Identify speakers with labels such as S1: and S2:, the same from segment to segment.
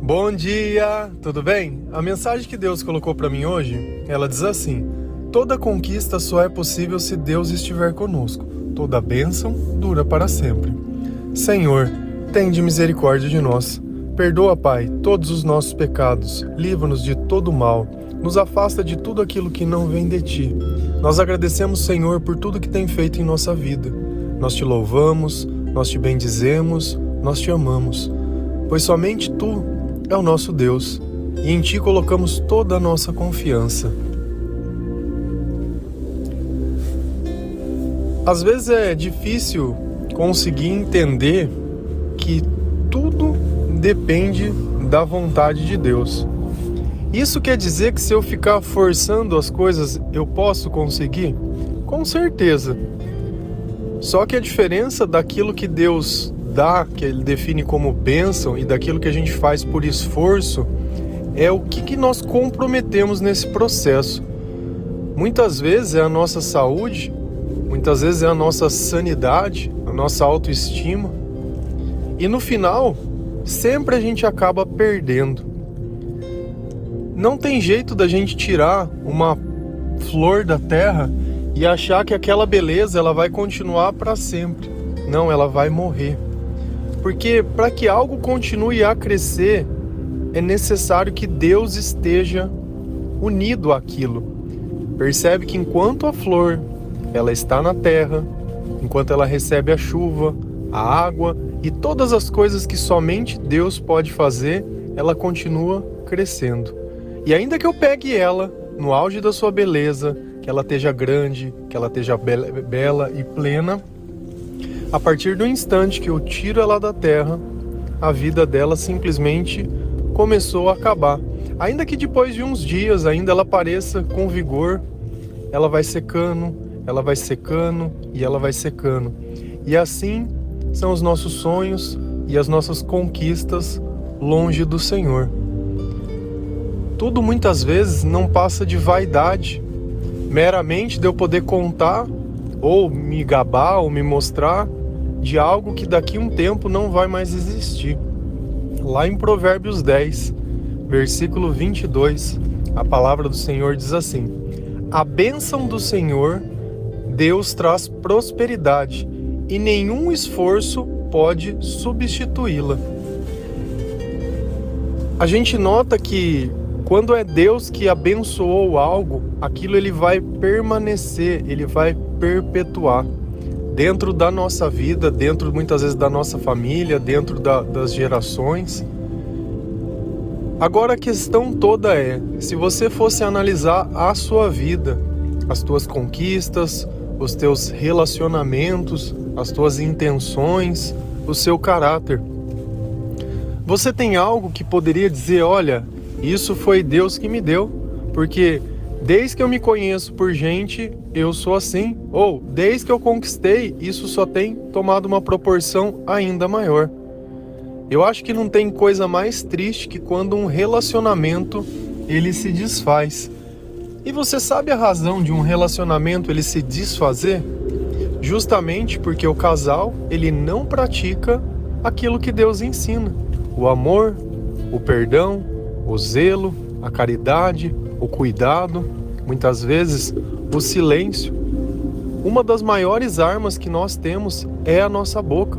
S1: Bom dia, tudo bem? A mensagem que Deus colocou para mim hoje, ela diz assim: toda conquista só é possível se Deus estiver conosco. Toda bênção dura para sempre. Senhor, tende misericórdia de nós. Perdoa, Pai, todos os nossos pecados. Livra-nos de todo mal. Nos afasta de tudo aquilo que não vem de Ti. Nós agradecemos, Senhor, por tudo que tem feito em nossa vida. Nós Te louvamos, nós Te bendizemos, nós Te amamos. Pois somente Tu é o nosso Deus, e em Ti colocamos toda a nossa confiança. Às vezes é difícil conseguir entender que tudo depende da vontade de Deus. Isso quer dizer que se eu ficar forçando as coisas, eu posso conseguir? Com certeza. Só que a diferença daquilo que Deus dá, que Ele define como bênção, e daquilo que a gente faz por esforço, é o que nós comprometemos nesse processo. Muitas vezes é a nossa saúde, muitas vezes é a nossa sanidade, a nossa autoestima, e no final, sempre a gente acaba perdendo. Não tem jeito da gente tirar uma flor da terra e achar que aquela beleza ela vai continuar para sempre. Não, ela vai morrer. Porque para que algo continue a crescer, é necessário que Deus esteja unido àquilo. Percebe que enquanto a flor ela está na terra, enquanto ela recebe a chuva, a água e todas as coisas que somente Deus pode fazer, ela continua crescendo. E ainda que eu pegue ela no auge da sua beleza, que ela esteja grande, que ela esteja bela e plena, a partir do instante que eu tiro ela da terra, a vida dela simplesmente começou a acabar. Ainda que depois de uns dias ainda ela pareça com vigor, ela vai secando, ela vai secando e ela vai secando. E assim são os nossos sonhos e as nossas conquistas longe do Senhor. Tudo muitas vezes não passa de vaidade, meramente de eu poder contar, ou me gabar, ou me mostrar de algo que daqui a um tempo não vai mais existir. Lá em Provérbios 10, versículo 22, a palavra do Senhor diz assim: a bênção do Senhor, Deus traz prosperidade, e nenhum esforço pode substituí-la. A gente nota que quando é Deus que abençoou algo, aquilo ele vai permanecer, ele vai perpetuar dentro da nossa vida, dentro muitas vezes da nossa família, dentro das gerações. Agora a questão toda é, se você fosse analisar a sua vida, as tuas conquistas, os teus relacionamentos, as tuas intenções, o seu caráter, você tem algo que poderia dizer, olha, isso foi Deus que me deu, porque desde que eu me conheço por gente, eu sou assim. Ou, desde que eu conquistei, isso só tem tomado uma proporção ainda maior. Eu acho que não tem coisa mais triste que quando um relacionamento, ele se desfaz. E você sabe a razão de um relacionamento ele se desfazer? Justamente porque o casal, ele não pratica aquilo que Deus ensina. O amor, o perdão, o zelo, a caridade, o cuidado, muitas vezes o silêncio. Uma das maiores armas que nós temos é a nossa boca.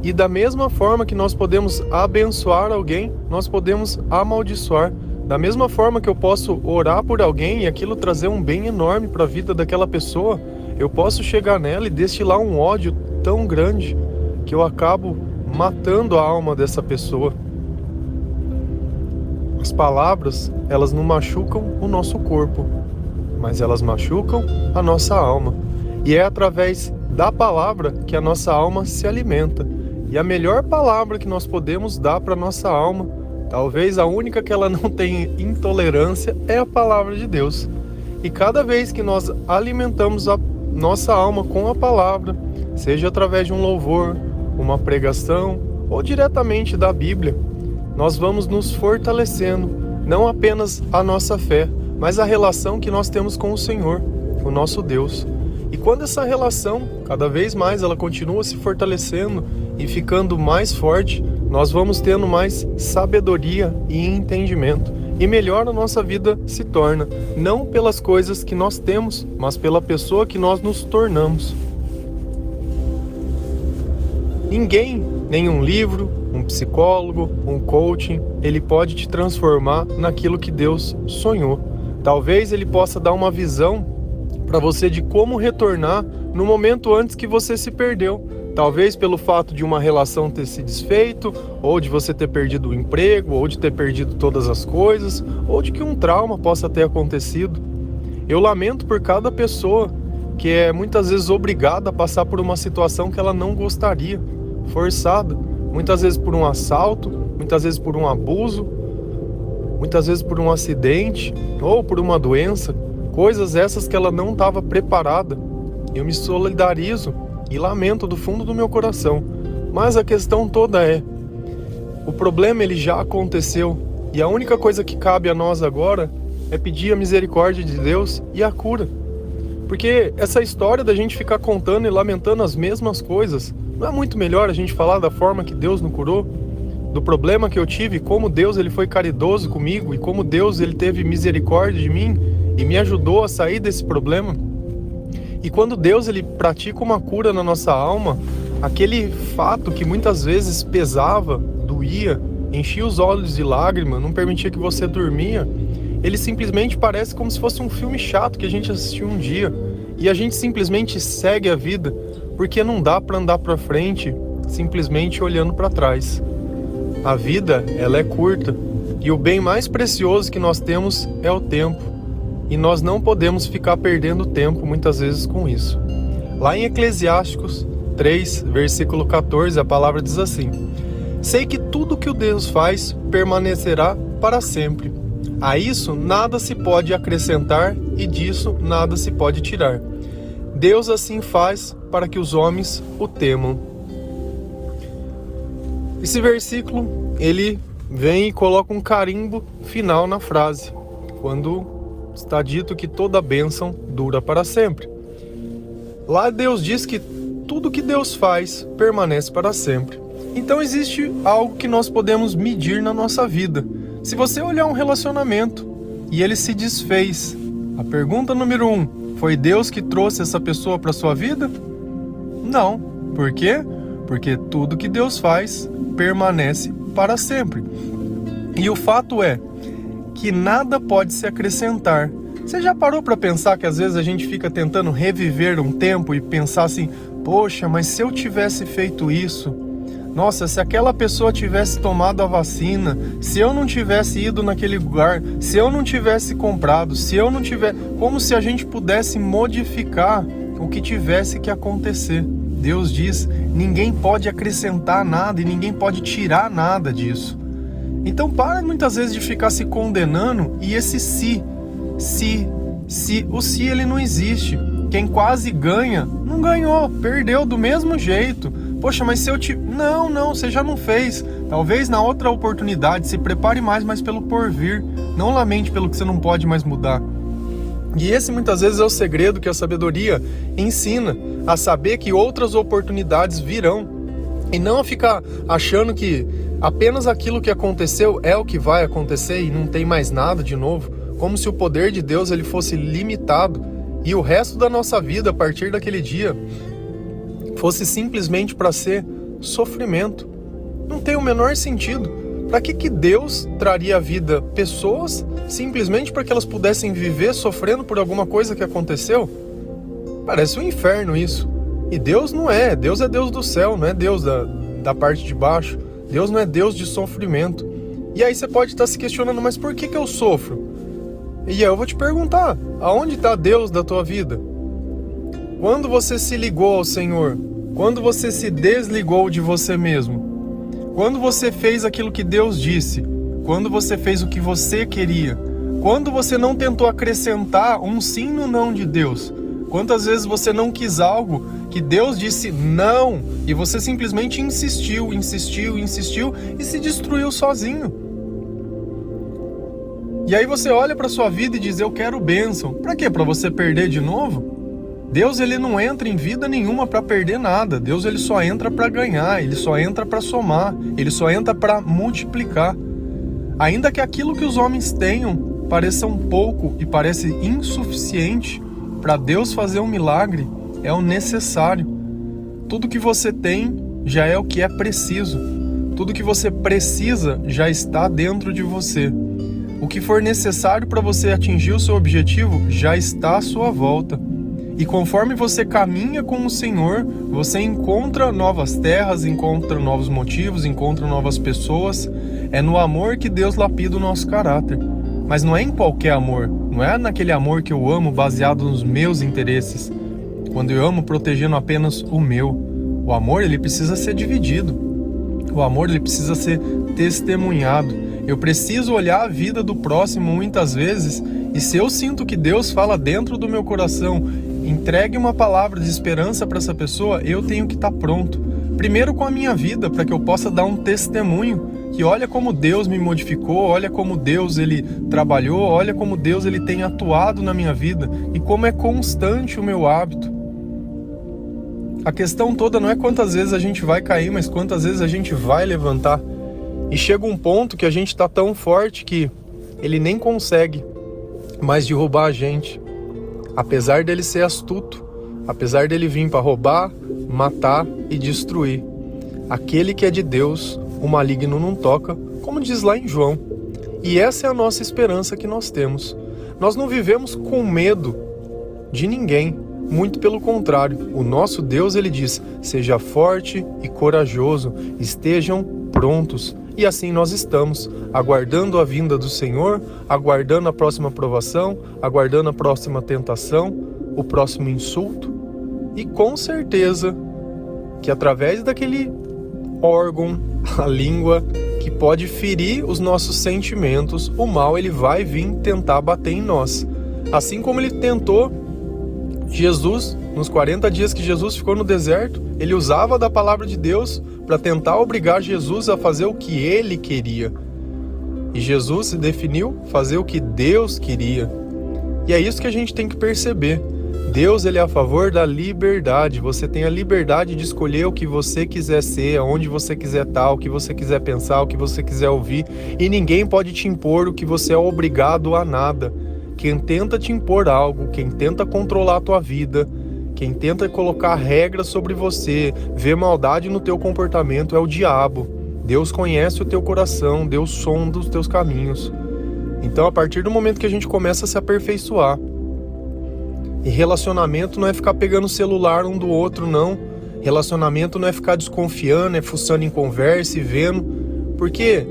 S1: E da mesma forma que nós podemos abençoar alguém, nós podemos amaldiçoar. Da mesma forma que eu posso orar por alguém e aquilo trazer um bem enorme para a vida daquela pessoa, eu posso chegar nela e destilar um ódio tão grande que eu acabo matando a alma dessa pessoa. As palavras, elas não machucam o nosso corpo, mas elas machucam a nossa alma. E é através da palavra que a nossa alma se alimenta. E a melhor palavra que nós podemos dar para a nossa alma, talvez a única que ela não tem intolerância, é a palavra de Deus. E cada vez que nós alimentamos a nossa alma com a palavra, seja através de um louvor, uma pregação ou diretamente da Bíblia, nós vamos nos fortalecendo, não apenas a nossa fé, mas a relação que nós temos com o Senhor, o nosso Deus. E quando essa relação, cada vez mais, ela continua se fortalecendo e ficando mais forte, nós vamos tendo mais sabedoria e entendimento. E melhor a nossa vida se torna, não pelas coisas que nós temos, mas pela pessoa que nós nos tornamos. Ninguém, nenhum livro, um psicólogo, um coaching, ele pode te transformar naquilo que Deus sonhou. Talvez ele possa dar uma visão para você de como retornar no momento antes que você se perdeu. Talvez pelo fato de uma relação ter se desfeito, ou de você ter perdido o emprego, ou de ter perdido todas as coisas, ou de que um trauma possa ter acontecido. Eu lamento por cada pessoa que é muitas vezes obrigada a passar por uma situação que ela não gostaria, forçada, muitas vezes por um assalto, muitas vezes por um abuso, muitas vezes por um acidente ou por uma doença, coisas essas que ela não estava preparada. Eu me solidarizo e lamento do fundo do meu coração, mas a questão toda é, o problema ele já aconteceu e a única coisa que cabe a nós agora é pedir a misericórdia de Deus e a cura. Porque essa história da gente ficar contando e lamentando as mesmas coisas, não é muito melhor a gente falar da forma que Deus nos curou? Do problema que eu tive, como Deus ele foi caridoso comigo e como Deus ele teve misericórdia de mim e me ajudou a sair desse problema? E quando Deus ele pratica uma cura na nossa alma, aquele fato que muitas vezes pesava, doía, enchia os olhos de lágrima, não permitia que você dormia, ele simplesmente parece como se fosse um filme chato que a gente assistiu um dia e a gente simplesmente segue a vida, porque não dá para andar para frente simplesmente olhando para trás. A vida, ela é curta e o bem mais precioso que nós temos é o tempo. E nós não podemos ficar perdendo tempo muitas vezes com isso. Lá em Eclesiásticos 3, versículo 14, a palavra diz assim: sei que tudo que o Deus faz permanecerá para sempre. A isso nada se pode acrescentar e disso nada se pode tirar. Deus assim faz para que os homens o temam. Esse versículo, ele vem e coloca um carimbo final na frase, quando está dito que toda bênção dura para sempre. Lá Deus diz que tudo que Deus faz permanece para sempre. Então existe algo que nós podemos medir na nossa vida. Se você olhar um relacionamento e ele se desfez, a pergunta número 1, foi Deus que trouxe essa pessoa para sua vida? Não. Por quê? Porque tudo que Deus faz permanece para sempre. E o fato é que nada pode se acrescentar. Você já parou para pensar que às vezes a gente fica tentando reviver um tempo e pensar assim, poxa, mas se eu tivesse feito isso, nossa, se aquela pessoa tivesse tomado a vacina, se eu não tivesse ido naquele lugar, se eu não tivesse comprado, se eu não tivesse... Como se a gente pudesse modificar o que tivesse que acontecer. Deus diz, ninguém pode acrescentar nada e ninguém pode tirar nada disso. Então para muitas vezes de ficar se condenando e esse se, o se ele não existe. Quem quase ganha, não ganhou, perdeu do mesmo jeito. Poxa, mas se eu te... Não, você já não fez. Talvez na outra oportunidade, se prepare mais, mas pelo porvir. Não lamente pelo que você não pode mais mudar. E esse muitas vezes é o segredo que a sabedoria ensina, a saber que outras oportunidades virão. E não a ficar achando que apenas aquilo que aconteceu é o que vai acontecer e não tem mais nada de novo. Como se o poder de Deus ele fosse limitado. E o resto da nossa vida, a partir daquele dia, fosse simplesmente para ser sofrimento. Não tem o menor sentido. Para que Deus traria à vida pessoas simplesmente para que elas pudessem viver sofrendo por alguma coisa que aconteceu? Parece um inferno isso. E Deus não é. Deus é Deus do céu, não é Deus da parte de baixo. Deus não é Deus de sofrimento. E aí você pode estar se questionando, mas por que eu sofro? E aí eu vou te perguntar, aonde está Deus da tua vida? Quando você se ligou ao Senhor? Quando você se desligou de você mesmo? Quando você fez aquilo que Deus disse? Quando você fez o que você queria? Quando você não tentou acrescentar um sim no não de Deus? Quantas vezes você não quis algo que Deus disse não e você simplesmente insistiu e se destruiu sozinho? E aí você olha para sua vida e diz, eu quero bênção. Para quê? Para você perder de novo? Deus, ele não entra em vida nenhuma para perder nada. Deus, ele só entra para ganhar, ele só entra para somar, ele só entra para multiplicar. Ainda que aquilo que os homens tenham pareça um pouco e parece insuficiente, para Deus fazer um milagre é o necessário. Tudo que você tem já é o que é preciso. Tudo que você precisa já está dentro de você. O que for necessário para você atingir o seu objetivo já está à sua volta. E conforme você caminha com o Senhor, você encontra novas terras, encontra novos motivos, encontra novas pessoas. É no amor que Deus lapida o nosso caráter. Mas não é em qualquer amor. Não é naquele amor que eu amo baseado nos meus interesses. Quando eu amo protegendo apenas o meu. O amor, ele precisa ser dividido. O amor, ele precisa ser testemunhado. Eu preciso olhar a vida do próximo muitas vezes, e se eu sinto que Deus fala dentro do meu coração, entregue uma palavra de esperança para essa pessoa, eu tenho que estar pronto. Primeiro com a minha vida, para que eu possa dar um testemunho, que olha como Deus me modificou, olha como Deus ele trabalhou, olha como Deus ele tem atuado na minha vida, e como é constante o meu hábito. A questão toda não é quantas vezes a gente vai cair, mas quantas vezes a gente vai levantar. E chega um ponto que a gente está tão forte que ele nem consegue mais derrubar a gente. Apesar dele ser astuto, apesar dele vir para roubar, matar e destruir. Aquele que é de Deus, o maligno não toca, como diz lá em João. E essa é a nossa esperança que nós temos. Nós não vivemos com medo de ninguém. Muito pelo contrário, o nosso Deus, ele diz, seja forte e corajoso, estejam prontos. E assim nós estamos, aguardando a vinda do Senhor, aguardando a próxima provação, aguardando a próxima tentação, o próximo insulto. E com certeza que através daquele órgão, a língua, que pode ferir os nossos sentimentos, o mal ele vai vir tentar bater em nós. Assim como ele tentou Jesus, nos 40 dias que Jesus ficou no deserto, ele usava da palavra de Deus para tentar obrigar Jesus a fazer o que ele queria. E Jesus se definiu fazer o que Deus queria. E é isso que a gente tem que perceber. Deus ele é a favor da liberdade. Você tem a liberdade de escolher o que você quiser ser, aonde você quiser estar, o que você quiser pensar, o que você quiser ouvir. E ninguém pode te impor o que você é obrigado a nada. Quem tenta te impor algo, quem tenta controlar a tua vida, quem tenta colocar regras sobre você, ver maldade no teu comportamento é o diabo. Deus conhece o teu coração, Deus sonda os teus caminhos. Então, a partir do momento que a gente começa a se aperfeiçoar, e relacionamento não é ficar pegando o celular um do outro, não. Relacionamento não é ficar desconfiando, é fuçando em conversa e vendo, porque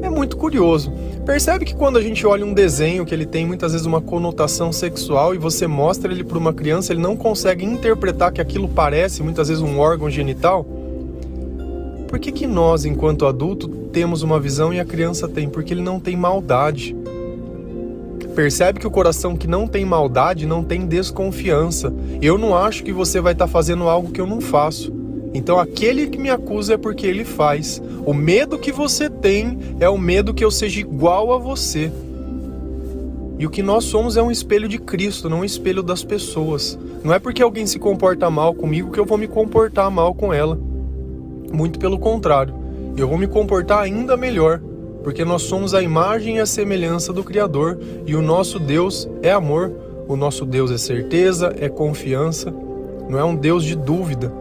S1: é muito curioso. Percebe que quando a gente olha um desenho que ele tem muitas vezes uma conotação sexual e você mostra ele para uma criança, ele não consegue interpretar que aquilo parece muitas vezes um órgão genital? Por que nós, enquanto adulto, temos uma visão e a criança tem? Porque ele não tem maldade. Percebe que o coração que não tem maldade não tem desconfiança. Eu não acho que você vai estar fazendo algo que eu não faço. Então aquele que me acusa é porque ele faz. O medo que você tem é o medo que eu seja igual a você. E o que nós somos é um espelho de Cristo, não um espelho das pessoas. Não é porque alguém se comporta mal comigo que eu vou me comportar mal com ela. Muito pelo contrário, eu vou me comportar ainda melhor, porque nós somos a imagem e a semelhança do Criador, e o nosso Deus é amor, o nosso Deus é certeza, é confiança, não é um Deus de dúvida.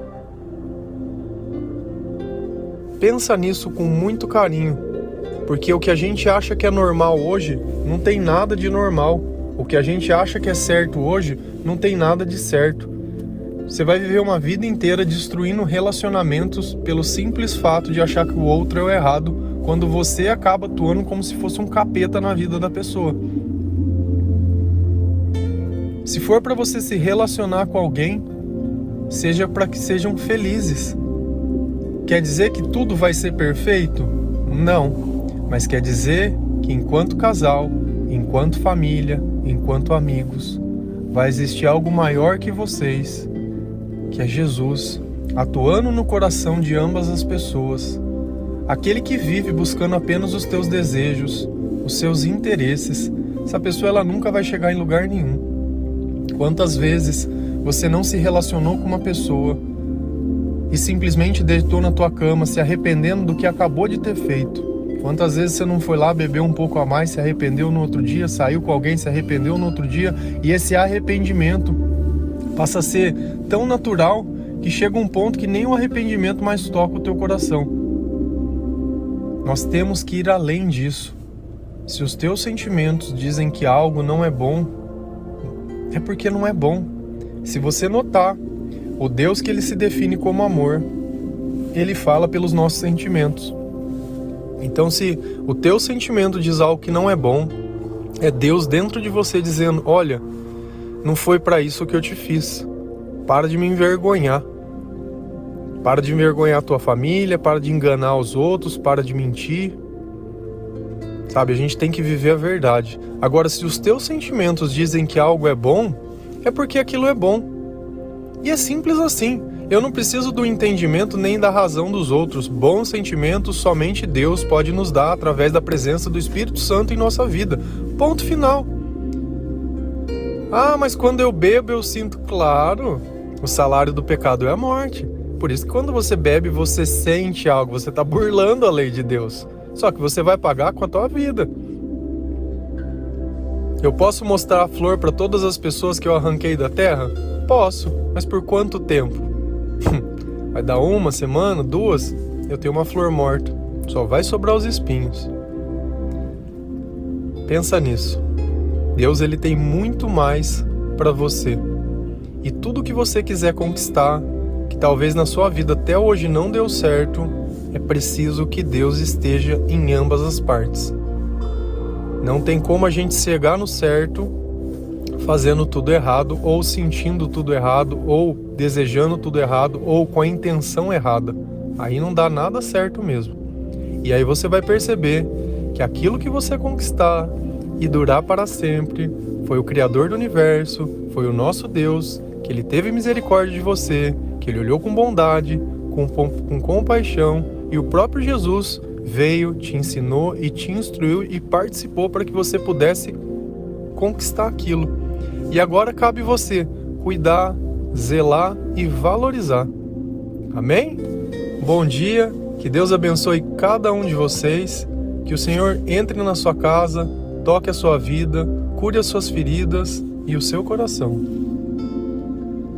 S1: Pensa nisso com muito carinho, porque o que a gente acha que é normal hoje, não tem nada de normal. O que a gente acha que é certo hoje, não tem nada de certo. Você vai viver uma vida inteira destruindo relacionamentos pelo simples fato de achar que o outro é o errado, quando você acaba atuando como se fosse um capeta na vida da pessoa. Se for para você se relacionar com alguém, seja para que sejam felizes. Quer dizer que tudo vai ser perfeito? Não, mas quer dizer que enquanto casal, enquanto família, enquanto amigos, vai existir algo maior que vocês, que é Jesus, atuando no coração de ambas as pessoas. Aquele que vive buscando apenas os teus desejos, os seus interesses, essa pessoa ela nunca vai chegar em lugar nenhum. Quantas vezes você não se relacionou com uma pessoa e simplesmente deitou na tua cama se arrependendo do que acabou de ter feito? Quantas vezes você não foi lá, bebeu um pouco a mais, se arrependeu no outro dia, saiu com alguém, se arrependeu no outro dia, e esse arrependimento passa a ser tão natural que chega um ponto que nem o arrependimento mais toca o teu coração. Nós temos que ir além disso. Se os teus sentimentos dizem que algo não é bom, é porque não é bom. Se você notar, o Deus que ele se define como amor, ele fala pelos nossos sentimentos. Então, se o teu sentimento diz algo que não é bom, é Deus dentro de você dizendo: olha, não foi para isso que eu te fiz. Para de me envergonhar. Para de envergonhar a tua família, para de enganar os outros, para de mentir. Sabe, a gente tem que viver a verdade. Agora, se os teus sentimentos dizem que algo é bom, é porque aquilo é bom. E é simples assim. Eu não preciso do entendimento nem da razão dos outros. Bons sentimentos somente Deus pode nos dar através da presença do Espírito Santo em nossa vida. Ponto final. Ah, mas quando eu bebo eu sinto, claro, o salário do pecado é a morte. Por isso que quando você bebe você sente algo, você está burlando a lei de Deus. Só que você vai pagar com a tua vida. Eu posso mostrar a flor para todas as pessoas que eu arranquei da terra? Posso, mas por quanto tempo? Vai dar 1 semana, 2, eu tenho uma flor morta. Só vai sobrar os espinhos. Pensa nisso. Deus, ele tem muito mais para você. E tudo que você quiser conquistar, que talvez na sua vida até hoje não deu certo, é preciso que Deus esteja em ambas as partes. Não tem como a gente chegar no certo fazendo tudo errado, ou sentindo tudo errado, ou desejando tudo errado, ou com a intenção errada. Aí não dá nada certo mesmo. E aí você vai perceber que aquilo que você conquistar e durar para sempre foi o Criador do Universo, foi o nosso Deus, que Ele teve misericórdia de você, que Ele olhou com bondade, com compaixão, e o próprio Jesus veio, te ensinou e te instruiu e participou para que você pudesse conquistar aquilo. E agora cabe você cuidar, zelar e valorizar. Amém? Bom dia, que Deus abençoe cada um de vocês, que o Senhor entre na sua casa, toque a sua vida, cure as suas feridas e o seu coração.